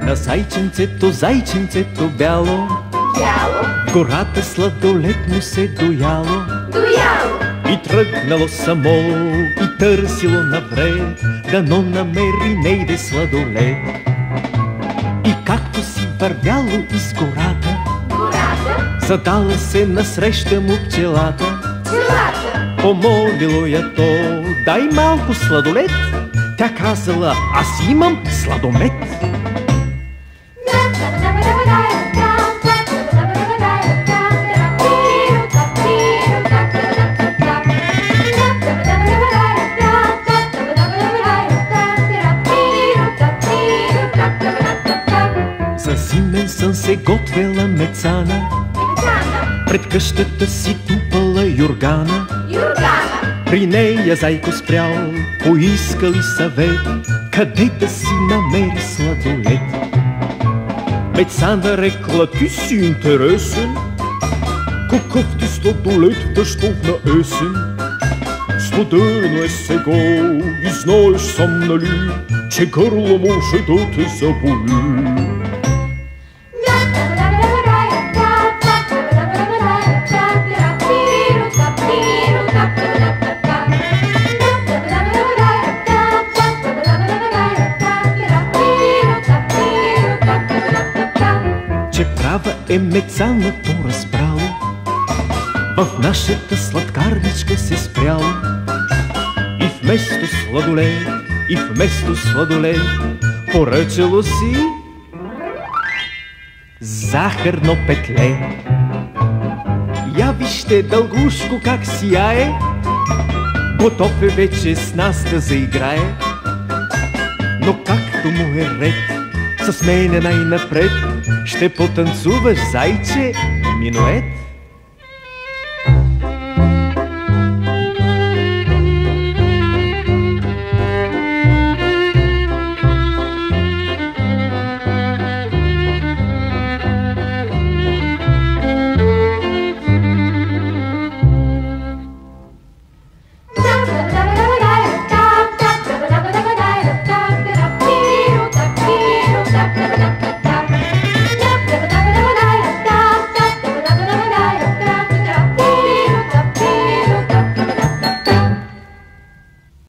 На зайченцето, зайченцето бяло, бяло, в гората сладолетно се дояло. дояло, И тръгнало само, и търсило навред, дано намери нейде сладолет. И както си вървяло из гората, гората, задала се насреща му пчелата. пчелата, Помолило я то, дай малко сладолет. Тя казала, аз имам сладомет. За зимен сън се готвела мецана, пред къщата си тупала юргана. юргана, При нея зайко спрял, поискали съвет, къде да си намери сладолет. Мецана рекла, ти си интересен, какъв ти сладолет дъщов на есен. Студено е сега и знаеш сам, нали, че гърло може да те заболи. Че права е мецаното разбрало, в нашата сладкарничка се спряло. И вместо сладолет, и вместо сладолет, поръчало си захарно петле. Я вижте дългушко как сияе, готов е вече с нас да заиграе. Но както му е ред, с мене най-напред ще потанцуваш, зайче, минует.